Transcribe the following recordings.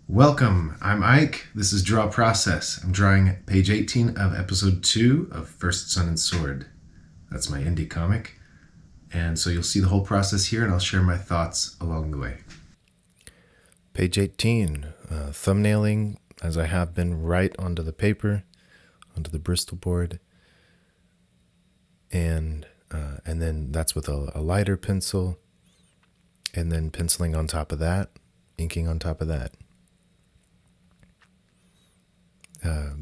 Welcome, I'm Ike. This is Draw Process. I'm drawing page 18 of episode 2 of First Sun and Sword. That's my indie comic. And so you'll see the whole process here, and I'll share my thoughts along the way. Page 18, thumbnailing, as I have been, right onto the paper, onto the Bristol board. And then that's with a lighter pencil, and then penciling on top of that, inking on top of that.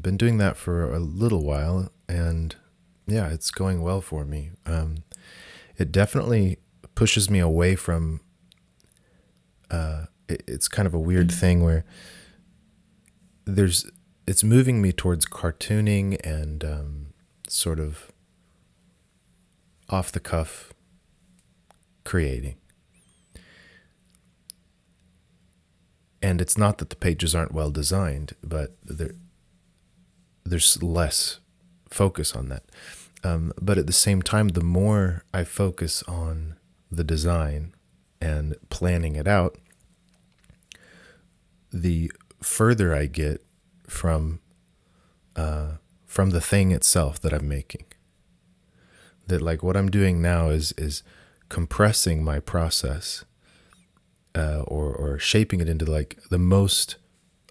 Been doing that for a little while, and yeah, it's going well for me. It definitely pushes me away from, it's kind of a weird thing where it's moving me towards cartooning and sort of off the cuff creating. And it's not that the pages aren't well designed, but there's less focus on that. But at the same time, the more I focus on the design and planning it out, the further I get from the thing itself that I'm making. That, like, what I'm doing now is compressing my process, or shaping it into like the most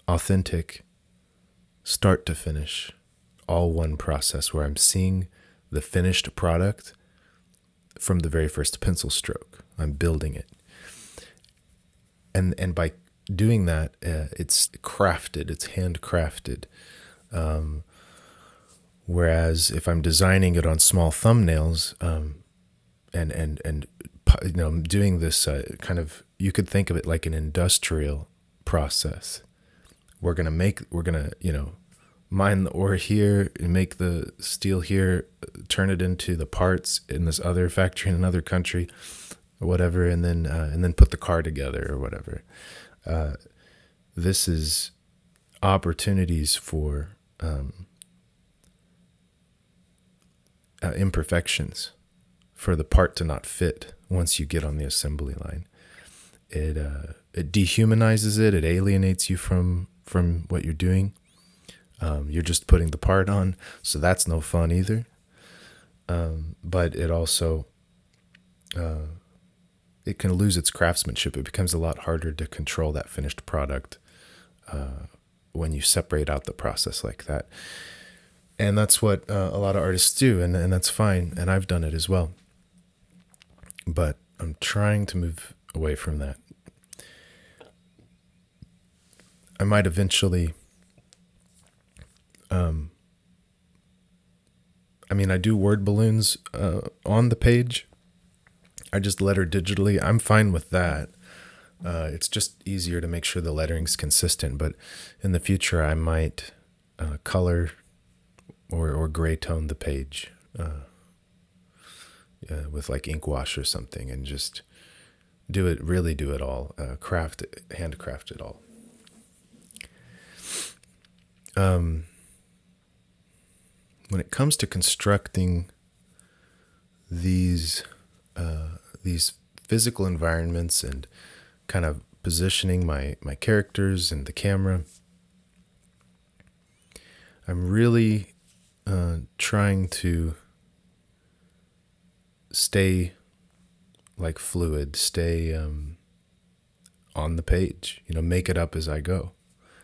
authentic start to finish, all one process where I'm seeing the finished product from the very first pencil stroke. I'm building it. And by doing that, it's crafted, it's handcrafted. Whereas if I'm designing it on small thumbnails, and doing this kind of, you could think of it like an industrial process. We're gonna mine the ore here and make the steel here, turn it into the parts in this other factory in another country, or whatever, and then put the car together or whatever. This is opportunities for imperfections, for the part to not fit once you get on the assembly line. It dehumanizes it. It alienates you from what you're doing. You're just putting the part on, so that's no fun either. But it also, it can lose its craftsmanship. It becomes a lot harder to control that finished product when you separate out the process like that. And that's what a lot of artists do, and that's fine, and I've done it as well. But I'm trying to move away from that. I might eventually, I do word balloons on the page. I just letter digitally. I'm fine with that. It's just easier to make sure the lettering's consistent. But in the future, I might color or gray tone the page with like ink wash or something, and just do it all, handcraft it all. When it comes to constructing these physical environments and kind of positioning my characters and the camera, I'm really trying to stay like fluid, stay on the page, make it up as I go.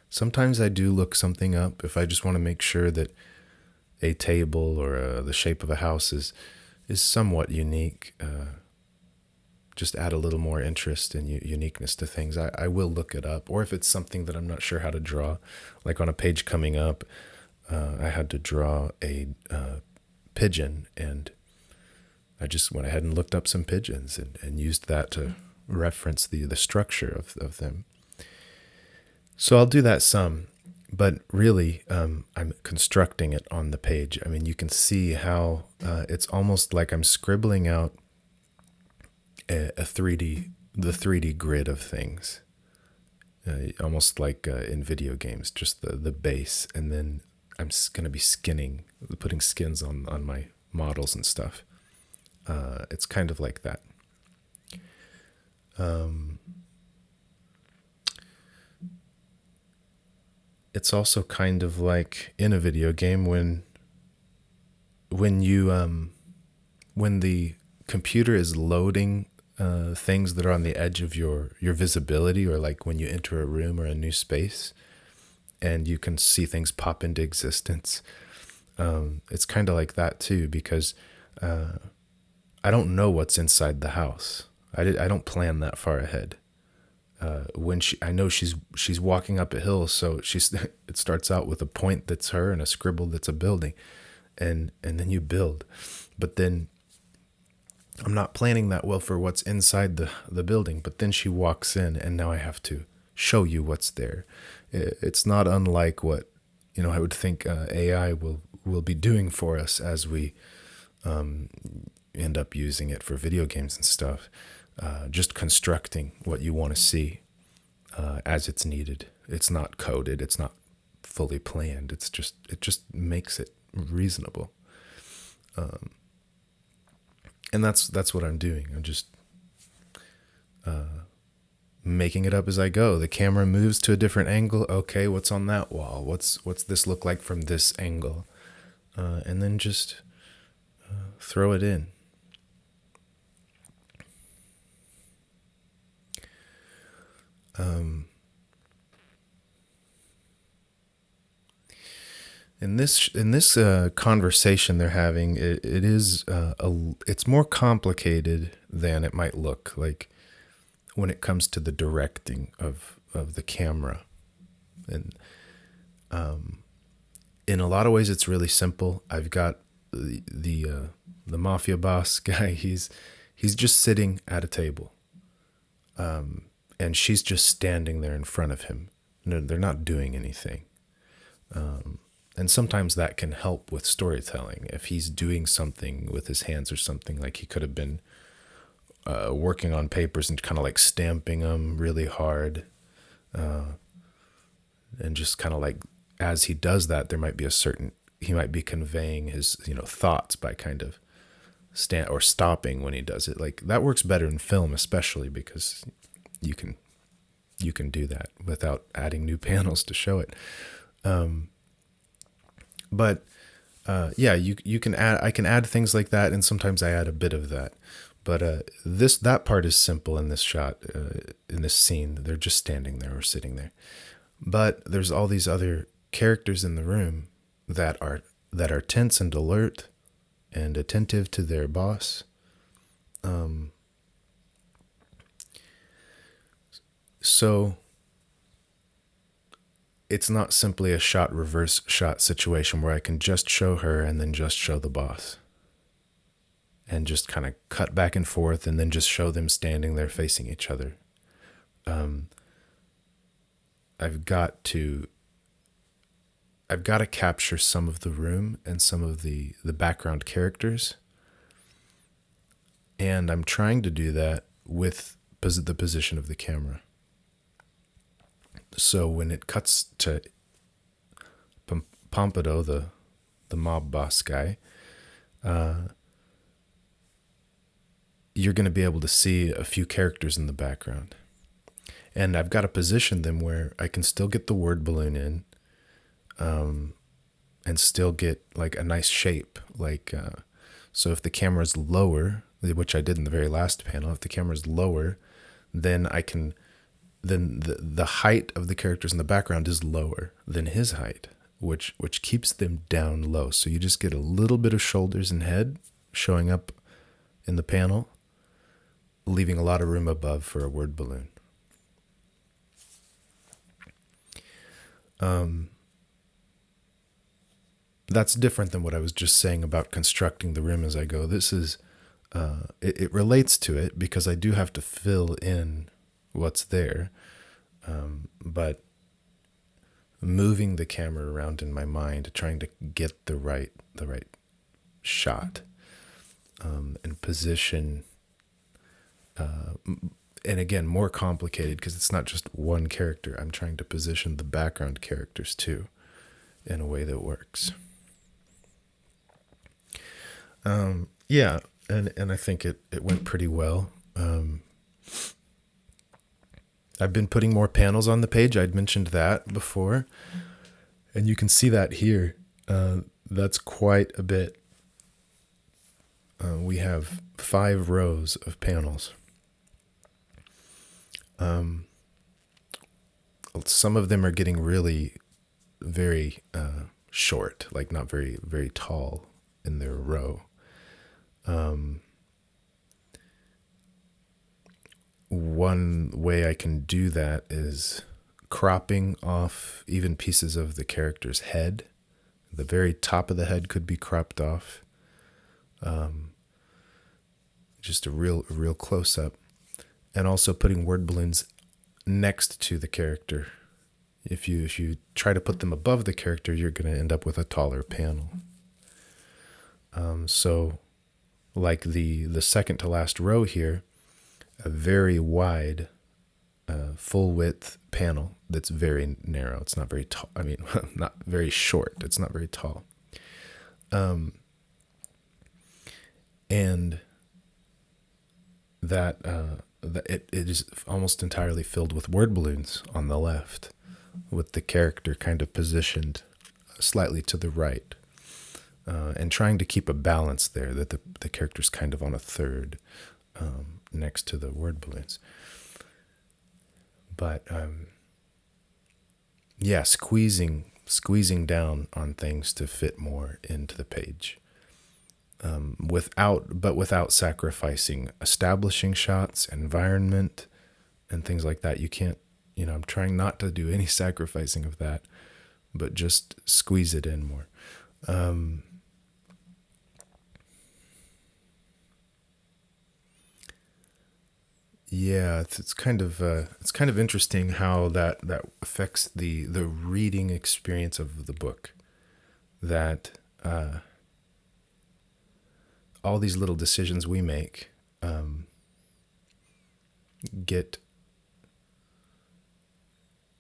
Sometimes I do look something up if I just want to make sure that a table or the shape of a house is somewhat unique. Just add a little more interest and uniqueness to things. I will look it up. Or if it's something that I'm not sure how to draw, like on a page coming up, I had to draw a pigeon, and I just went ahead and looked up some pigeons and used that to reference the structure of them. So I'll do that some, but really I'm constructing it on the page. You can see how it's almost like I'm scribbling out the 3D grid of things, almost like in video games, just the base, and then I'm going to be putting skins on my models and stuff. It's kind of like that. it's also kind of like in a video game when you when the computer is loading things that are on the edge of your visibility, or like when you enter a room or a new space and you can see things pop into existence. It's kind of like that too, because I don't know what's inside the house. I don't plan that far ahead. I know she's walking up a hill, so it starts out with a point that's her and a scribble that's a building, and then you build. But then I'm not planning that well for what's inside the building. But then she walks in, and now I have to show you what's there. It's not unlike what I would think AI will be doing for us as we end up using it for video games and stuff. Just constructing what you want to see as it's needed. It's not coded. It's not fully planned. It just makes it reasonable. And that's what I'm doing. I'm just making it up as I go. The camera moves to a different angle. Okay, what's on that wall? What's this look like from this angle? And then just throw it in. In this conversation they're having, it's more complicated than it might look like when it comes to the directing of the camera. And in a lot of ways it's really simple. I've got the mafia boss guy. He's just sitting at a table, and she's just standing there in front of him. No, they're not doing anything. And sometimes that can help with storytelling. If he's doing something with his hands or something, like he could have been working on papers and kind of like stamping them really hard, and just kind of like as he does that, there might be he might be conveying his thoughts by kind of stopping when he does it. Like that works better in film, especially because you can do that without adding new panels to show it. But you can add. I can add things like that, and sometimes I add a bit of that. But that part is simple in this shot, in this scene. They're just standing there or sitting there. But there's all these other characters in the room that are tense and alert and attentive to their boss. So it's not simply a reverse shot situation where I can just show her and then just show the boss and just kind of cut back and forth and then just show them standing there facing each other. I've got to capture some of the room and some of the background characters. And I'm trying to do that with the position of the camera. So when it cuts to Pompado, the mob boss guy, you're going to be able to see a few characters in the background. And I've got to position them where I can still get the word balloon in, and still get like a nice shape. Like, so if the camera's lower, which I did in the very last panel, if the camera's lower, then the height of the characters in the background is lower than his height, which keeps them down low. So you just get a little bit of shoulders and head showing up in the panel, leaving a lot of room above for a word balloon. That's different than what I was just saying about constructing the room as I go. This is, it relates to it because I do have to fill in what's there, but moving the camera around in my mind, trying to get the right shot, and position, and again, more complicated because it's not just one character. I'm trying to position the background characters too in a way that works. Yeah, and I think it went pretty well. I've been putting more panels on the page. I'd mentioned that before. And you can see that here. That's quite a bit. We have 5 rows of panels. Some of them are getting really very short, like not very, very tall in their row. One way I can do that is cropping off even pieces of the character's head. The very top of the head could be cropped off. Just a real close up. And also putting word balloons next to the character. If you try to put them above the character, you're going to end up with a taller panel. So like the second to last row here, a very wide, full width panel that's very narrow. It's not very tall. I mean, not very short. It's not very tall. And that it is almost entirely filled with word balloons on the left, with the character kind of positioned slightly to the right, and trying to keep a balance there, that the character's kind of on a third next to the word balloons. But yeah, squeezing down on things to fit more into the page. Without sacrificing establishing shots, environment, and things like that. You can't, I'm trying not to do any sacrificing of that, but just squeeze it in more. Yeah, it's kind of interesting how that affects the reading experience of the book. That all these little decisions we make get,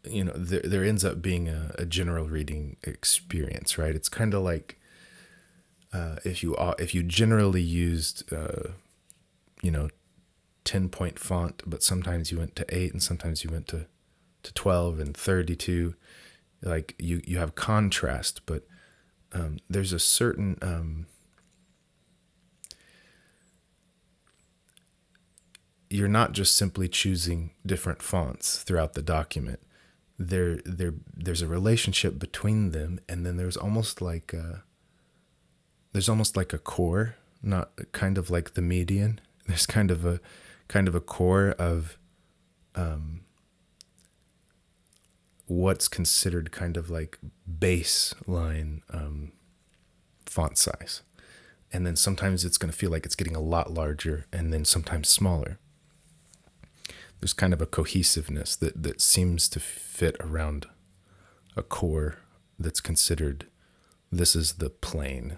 there ends up being a general reading experience, right? It's kind of like if you generally used 10-point font, but sometimes you went to 8 and sometimes you went to 12 and 32. Like you have contrast, but there's a certain you're not just simply choosing different fonts throughout the document. There's a relationship between them, and then there's almost like a core, not kind of like the median. There's kind of a core of what's considered kind of like baseline font size. And then sometimes it's going to feel like it's getting a lot larger, and then sometimes smaller. There's kind of a cohesiveness that seems to fit around a core that's considered, this is the plain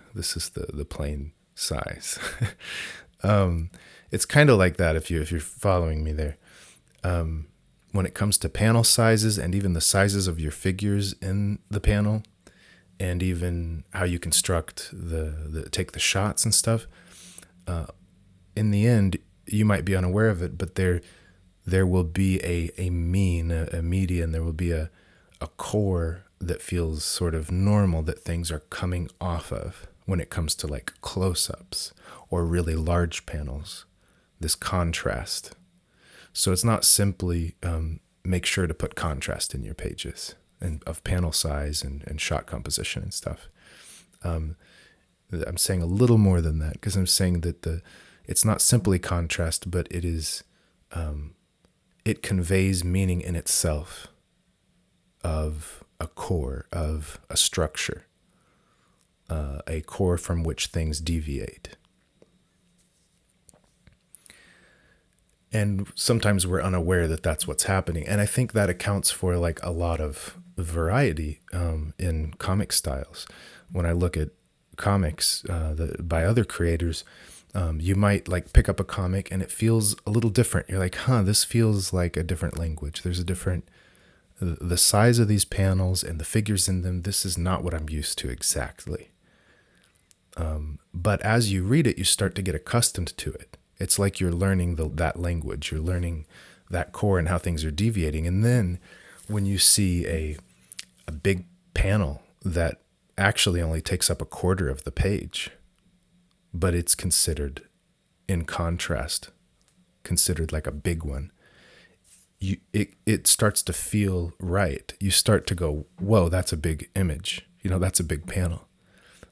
size. It's kind of like that if you're following me there. When it comes to panel sizes and even the sizes of your figures in the panel, and even how you construct take the shots and stuff, in the end, you might be unaware of it, but there will be a median, there will be a core that feels sort of normal, that things are coming off of when it comes to like close-ups or really large panels, this contrast. So it's not simply make sure to put contrast in your pages and of panel size and shot composition and stuff. I'm saying a little more than that, because I'm saying that it's not simply contrast, but it is it conveys meaning in itself of a core, of a structure, a core from which things deviate. And sometimes we're unaware that that's what's happening. And I think that accounts for like a lot of variety in comic styles. When I look at comics by other creators, you might like pick up a comic and it feels a little different. You're like, this feels like a different language. There's a different, the size of these panels and the figures in them, this is not what I'm used to exactly. But as you read it, you start to get accustomed to it. It's like you're learning that language. You're learning that core and how things are deviating. And then when you see a big panel that actually only takes up a quarter of the page, but it's considered, in contrast, considered like a big one. It starts to feel right. You start to go, whoa, that's a big image. That's a big panel.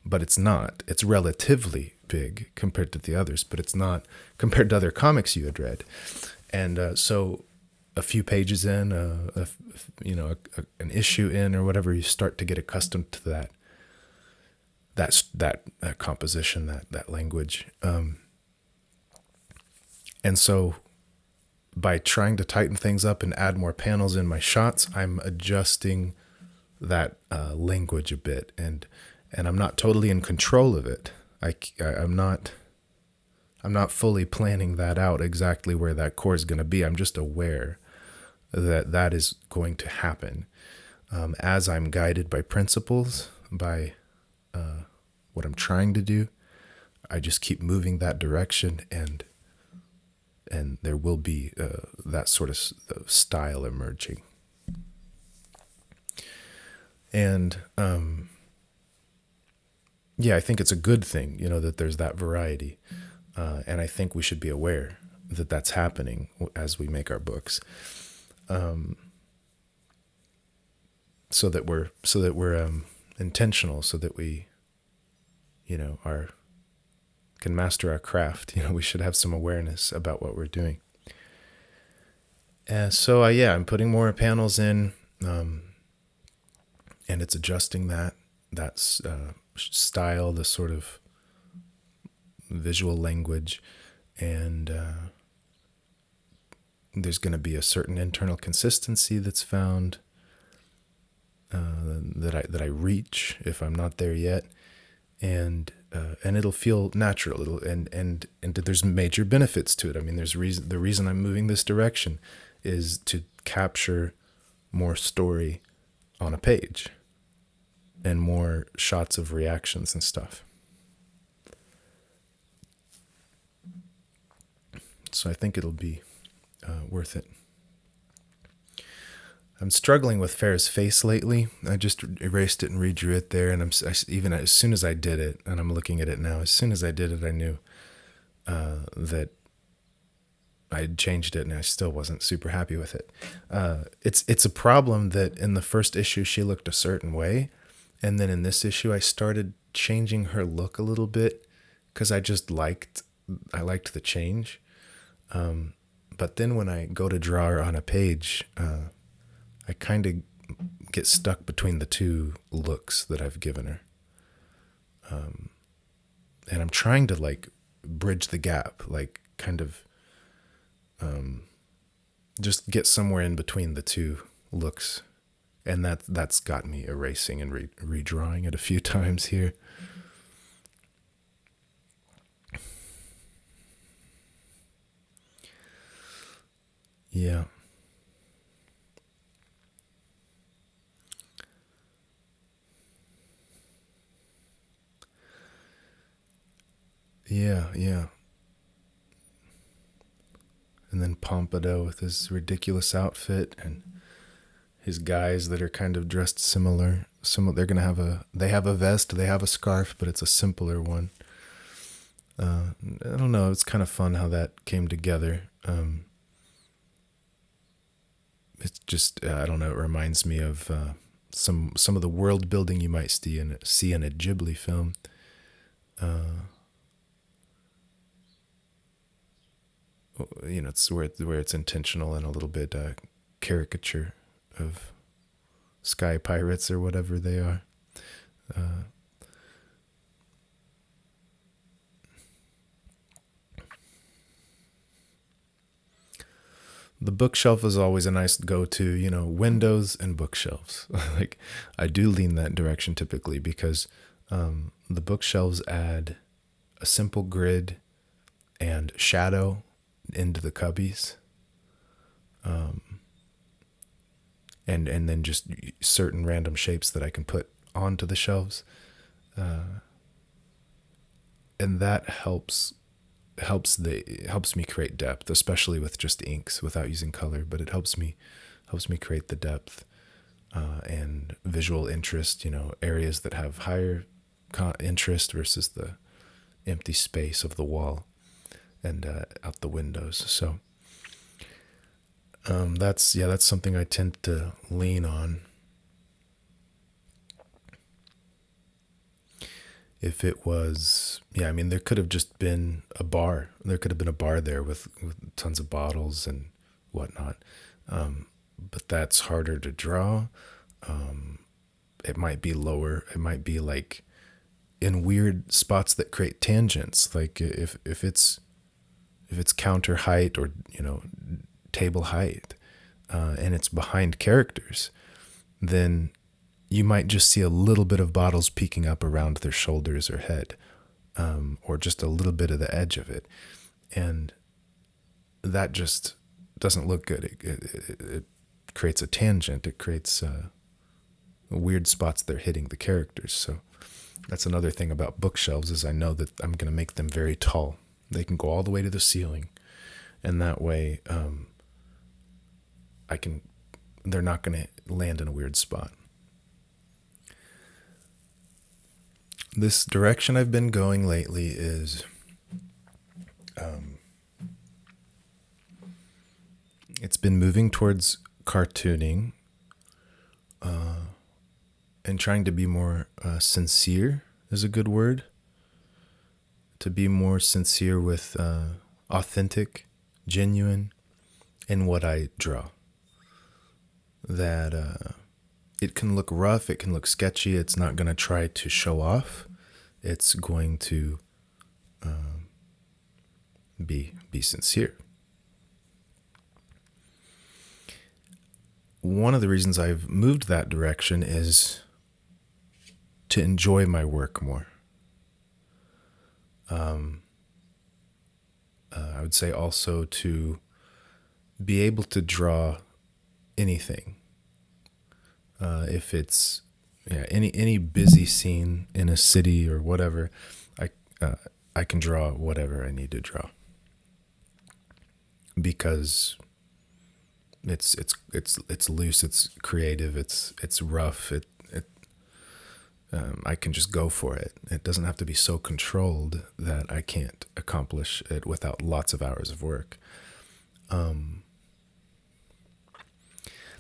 But it's not. It's relatively big compared to the others, but it's not compared to other comics you had read. And so a few pages in, an issue in or whatever, you start to get accustomed to that composition, that language. And so by trying to tighten things up and add more panels in my shots, I'm adjusting that language a bit, and I'm not totally in control of it. I'm not fully planning that out exactly where that core is going to be. I'm just aware that is going to happen as I'm guided by principles, by what I'm trying to do. I just keep moving that direction, and there will be that sort of style emerging. And I think it's a good thing, that there's that variety. And I think we should be aware that that's happening as we make our books, so that we're intentional, so that we, can master our craft. We should have some awareness about what we're doing. So I'm putting more panels in, and it's adjusting that style, the sort of visual language, and there's going to be a certain internal consistency that's found that I reach if I'm not there yet, and it'll feel natural. And there's major benefits to it. I mean, the reason I'm moving this direction is to capture more story on a page and more shots of reactions and stuff. So I think it'll be worth it. I'm struggling with Farrah's face lately. I just erased it and redrew it there, and even as soon as I did it, and I'm looking at it now, as soon as I did it, I knew that I had changed it, and I still wasn't super happy with it. It's a problem that in the first issue she looked a certain way, and then in this issue I started changing her look a little bit because I liked the change. But then when I go to draw her on a page, I kind of get stuck between the two looks that I've given her. And I'm trying to bridge the gap, kind of just get somewhere in between the two looks. And that's got me erasing and redrawing it a few times here. Yeah. Yeah. And then Pompadour with his ridiculous outfit, and his guys that are kind of dressed similar. They're gonna they have a vest, they have a scarf, but it's a simpler one. I don't know. It's kind of fun how that came together. It's just I don't know. It reminds me of some of the world building you might see in a Ghibli film. It's where it's intentional and a little bit caricature of sky pirates or whatever they are. The bookshelf is always a nice go-to, windows and bookshelves. I do lean that direction typically because the bookshelves add a simple grid and shadow into the cubbies. And then just certain random shapes that I can put onto the shelves. And that helps me create depth, especially with just inks without using color, but it helps me create the depth and visual interest, areas that have higher interest versus the empty space of the wall and out the windows. So that's something I tend to lean on. If it was, there could have just been a bar. There could have been a bar there with tons of bottles and whatnot. But that's harder to draw. It might be lower. It might be like in weird spots that create tangents. Like if it's counter height or table height, and it's behind characters, then you might just see a little bit of bottles peeking up around their shoulders or head, or just a little bit of the edge of it. And that just doesn't look good. It creates a tangent. It creates weird spots that are hitting the characters. So that's another thing about bookshelves is I know that I'm going to make them very tall. They can go all the way to the ceiling. And that way they're not going to land in a weird spot. This direction I've been going lately is it's been moving towards cartooning and trying to be more sincere is a good word. To be more sincere with authentic, genuine in what I draw. That it can look rough, it can look sketchy, it's not going to try to show off. It's going to be sincere. One of the reasons I've moved that direction is to enjoy my work more. I would say also to be able to draw anything. If it's any busy scene in a city or whatever, I can draw whatever I need to draw because it's loose, it's creative, it's rough. I can just go for it. It doesn't have to be so controlled that I can't accomplish it without lots of hours of work.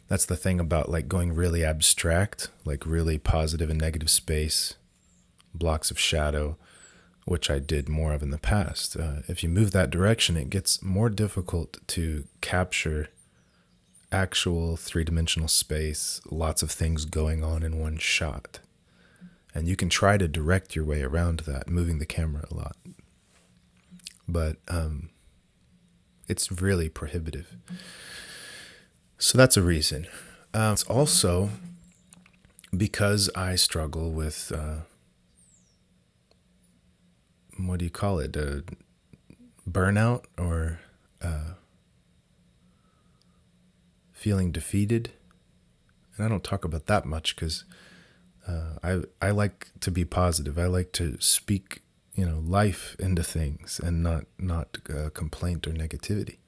That's the thing about like going really abstract, like really positive and negative space, blocks of shadow, which I did more of in the past. If you move that direction, it gets more difficult to capture actual three-dimensional space, lots of things going on in one shot. And you can try to direct your way around that, moving the camera a lot. But it's really prohibitive. So that's a reason. It's also because I struggle with, what do you call it? Burnout or feeling defeated. And I don't talk about that much because I like to be positive. I like to speak, life into things and not complaint or negativity.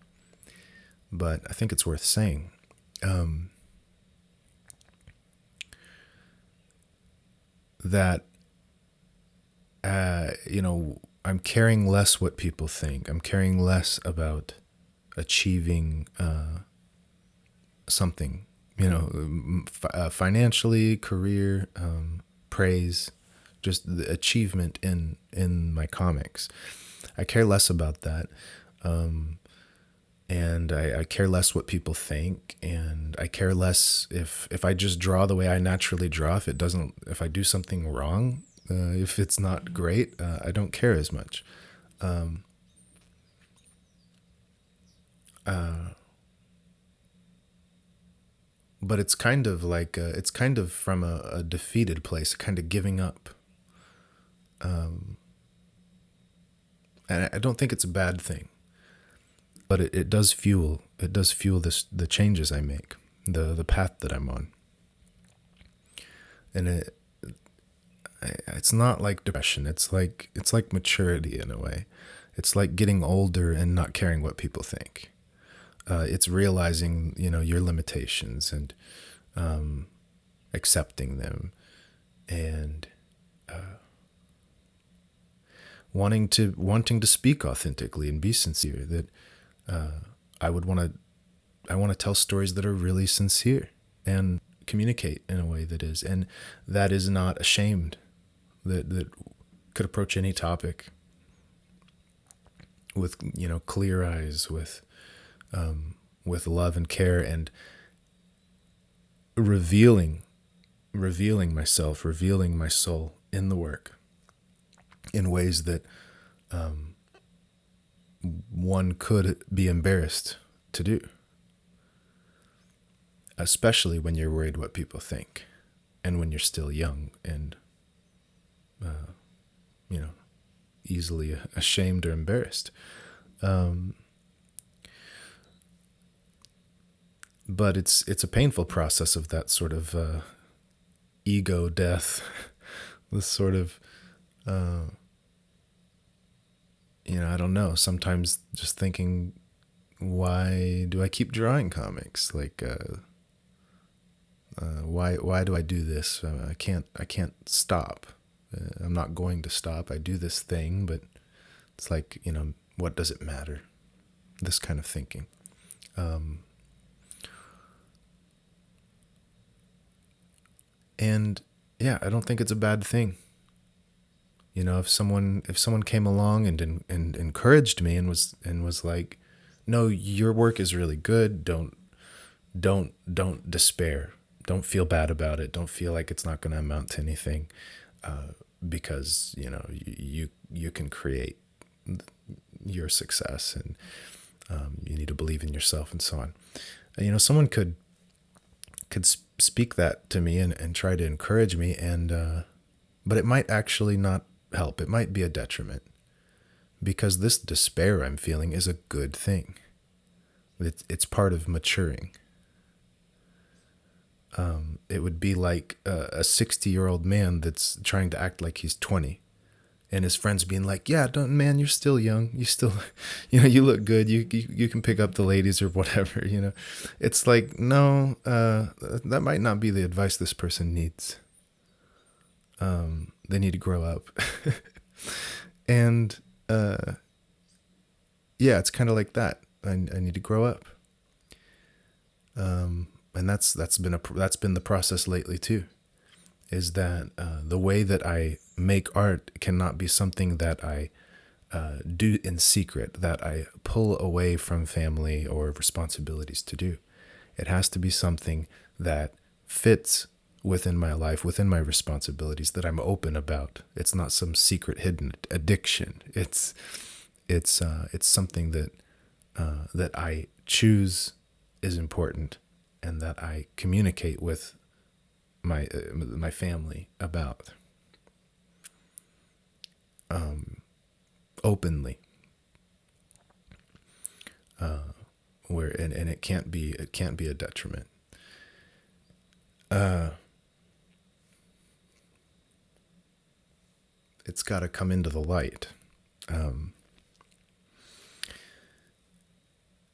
But I think it's worth saying. That I'm caring less what people think. I'm caring less about achieving something, financially, career, praise, just the achievement in my comics. I care less about that. And I care less what people think, and I care less if I just draw the way I naturally draw. If I do something wrong, if it's not great, I don't care as much. But it's kind of like it's kind of from a defeated place, kind of giving up. And I don't think it's a bad thing. But it does fuel the changes I make, the path that I'm on. And it's not like depression. It's like maturity in a way. It's like getting older and not caring what people think. It's realizing your limitations and accepting them, and wanting to speak authentically and be sincere. That I want to tell stories that are really sincere and communicate in a way that is, and that is not ashamed. That could approach any topic with clear eyes, with love and care, and revealing myself, revealing my soul in the work in ways that one could be embarrassed to do, especially when you're worried what people think, and when you're still young and easily ashamed or embarrassed. But it's a painful process of that sort of ego death, this sort of I don't know, sometimes just thinking, why do I keep drawing comics? Like why do I do this? I can't stop. I'm not going to stop. I do this thing, but it's like, what does it matter? This kind of thinking. And yeah, I don't think it's a bad thing. If someone came along and encouraged me and was like, no, your work is really good. Don't despair. Don't feel bad about it. Don't feel like it's not going to amount to anything, because you can create your success, and you need to believe in yourself, and so on. Someone could speak that to me and try to encourage me, and but it might actually not help. It might be a detriment, because this despair I'm feeling is a good thing. It's part of maturing. It would be like a 60-year-old man that's trying to act like he's 20, and his friends being like, "Yeah, man, you're still young. You still, you look good. You can pick up the ladies or whatever." It's like, no, that might not be the advice this person needs. They need to grow up, and yeah, it's kind of like that. I need to grow up. And that's been the process lately too, is that the way that I make art cannot be something that I do in secret, that I pull away from family or responsibilities to do. It has to be something that fits within my life, within my responsibilities, that I'm open about. It's not some secret hidden addiction. It's something that that I choose is important, and that I communicate with my family about openly, where and it can't be a detriment. It's got to come into the light,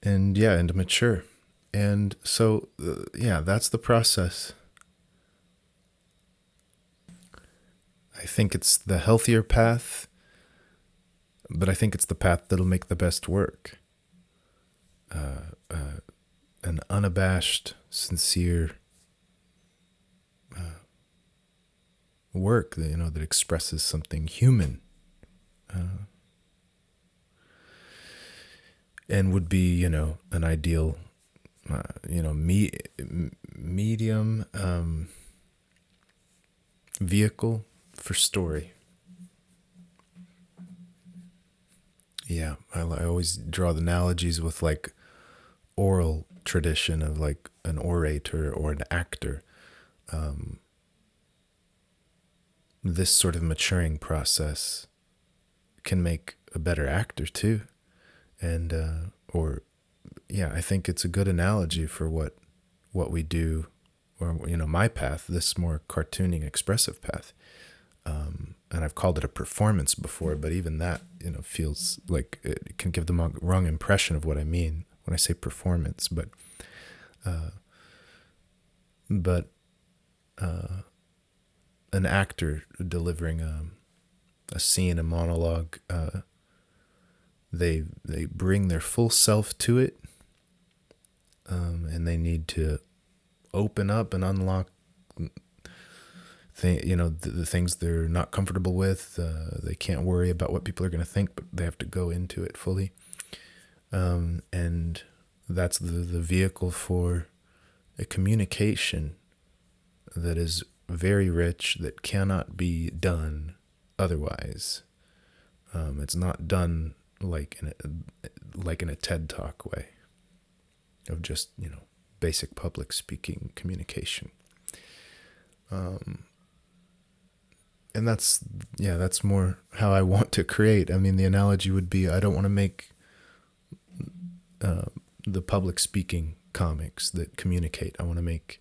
and to mature. And so, that's the process. I think it's the healthier path, but I think it's the path that'll make the best work. An unabashed, sincere work that, that expresses something human, and would be, an ideal medium vehicle for story. Yeah, I always draw the analogies with like oral tradition of like an orator or an actor. This sort of maturing process can make a better actor too, and I think it's a good analogy for what we do, or my path, this more cartooning, expressive path. And I've called it a performance before, but even that, feels like it can give the wrong impression of what I mean when I say performance. But an actor delivering a scene, a monologue. They bring their full self to it, and they need to open up and unlock the things they're not comfortable with. They can't worry about what people are going to think, but they have to go into it fully. And that's the vehicle for a communication that is very rich, that cannot be done otherwise. It's not done like in a TED Talk way of just, basic public speaking communication. And that's more how I want to create. I mean, the analogy would be, I don't want to make the public speaking comics that communicate. I want to make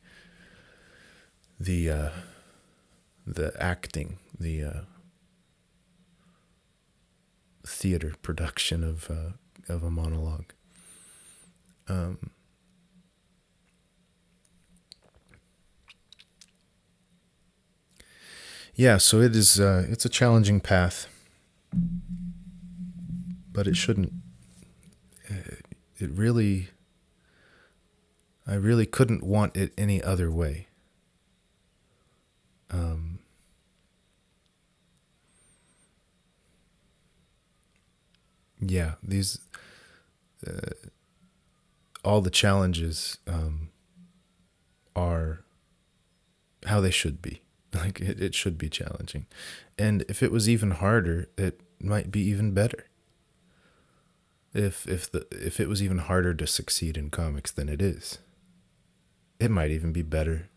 the acting, the theater production of a monologue. So it is. It's a challenging path, but it shouldn't. It really. I really couldn't want it any other way. These all the challenges are how they should be. Like it should be challenging, and if it was even harder, it might be even better. If it was even harder to succeed in comics than it is, it might even be better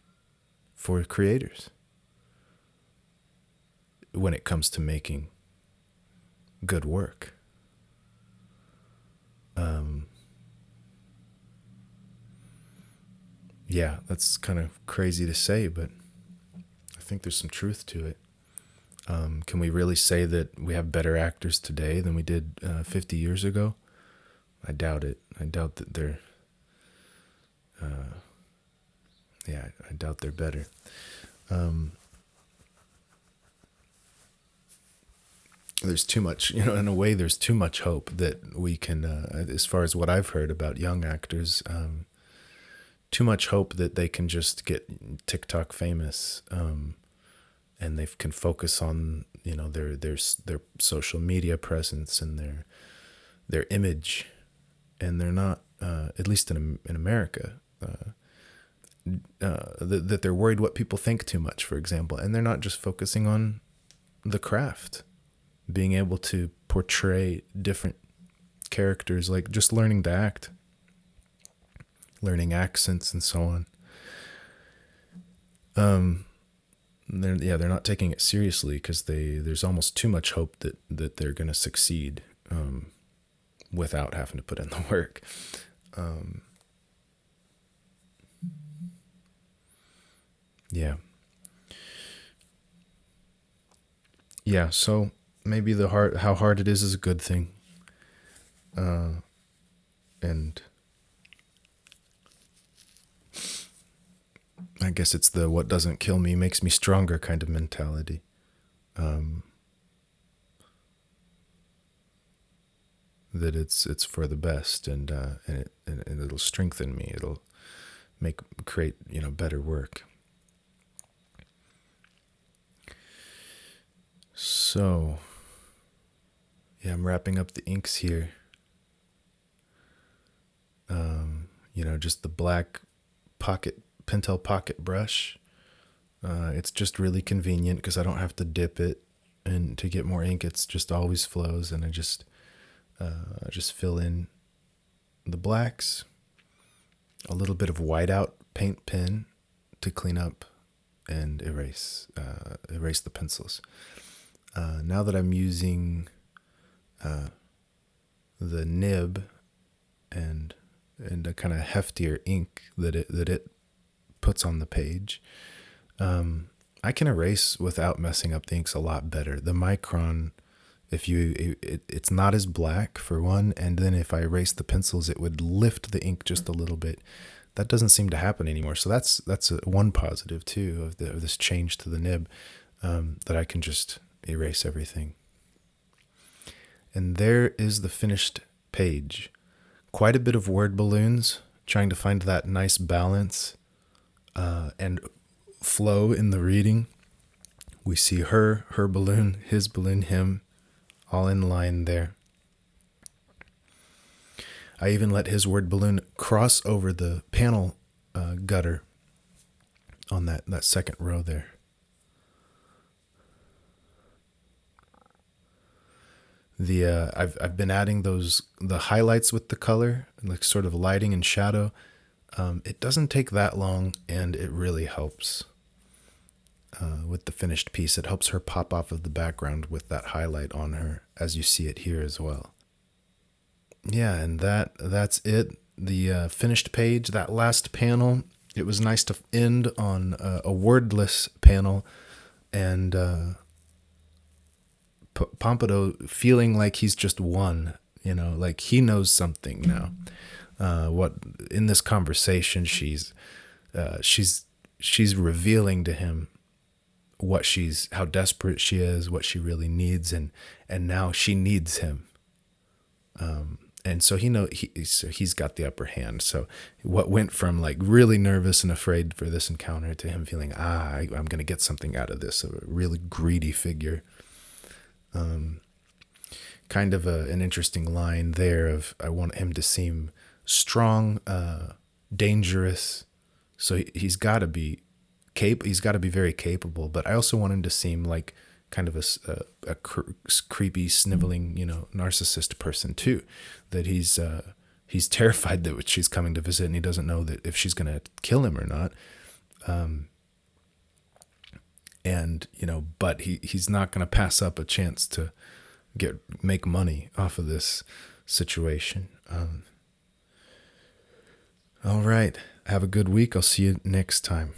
for creators when it comes to making good work. That's kind of crazy to say, but I think there's some truth to it. Can we really say that we have better actors today than we did 50 years ago? I doubt it. I doubt that they're... I doubt they're better. There's too much, in a way, there's too much hope that we can, as far as what I've heard about young actors, too much hope that they can just get TikTok famous, and they can focus on, their social media presence and their image, and they're not, at least in America, that they're worried what people think too much, for example, and they're not just focusing on the craft, being able to portray different characters, like just learning to act, learning accents and so on. They're not taking it seriously because there's almost too much hope that they're going to succeed without having to put in the work. So maybe how hard it is a good thing, and I guess it's the what doesn't kill me makes me stronger kind of mentality. That it's for the best, and it'll strengthen me. It'll create better work. So, I'm wrapping up the inks here. Just the black Pentel pocket brush. It's just really convenient because I don't have to dip it, and to get more ink, it's just always flows, and I just fill in the blacks, a little bit of whiteout paint pen to clean up and erase the pencils. Now that I'm using the nib and a kind of heftier ink that it puts on the page, I can erase without messing up the inks a lot better. The Micron, it's not as black for one, and then if I erase the pencils, it would lift the ink just a little bit. That doesn't seem to happen anymore. So that's one positive too of this change to the nib. that I can just erase everything. And there is the finished page. Quite a bit of word balloons, trying to find that nice balance and flow in the reading. We see her balloon, his balloon, him, all in line there. I even let his word balloon cross over the panel gutter on that second row there. I've been adding the highlights with the color, like sort of lighting and shadow. It doesn't take that long, and it really helps with the finished piece. It helps her pop off of the background with that highlight on her, as you see it here as well. Yeah, and that's it. The finished page, that last panel. It was nice to end on a wordless panel, and Pompidou feeling like he's just won, like he knows something now. What in this conversation she's revealing to him how desperate she is, what she really needs, and now she needs him. And so he's got the upper hand. So what went from like really nervous and afraid for this encounter to him feeling, I'm going to get something out of this, a really greedy figure. Kind of an interesting line there of, I want him to seem strong, dangerous. So he's got to be he's got to be very capable, but I also want him to seem like kind of a creepy, sniveling, narcissist person too, that he's terrified that she's coming to visit, and he doesn't know that if she's going to kill him or not. And but he's not going to pass up a chance to make money off of this situation. All right, have a good week. I'll see you next time.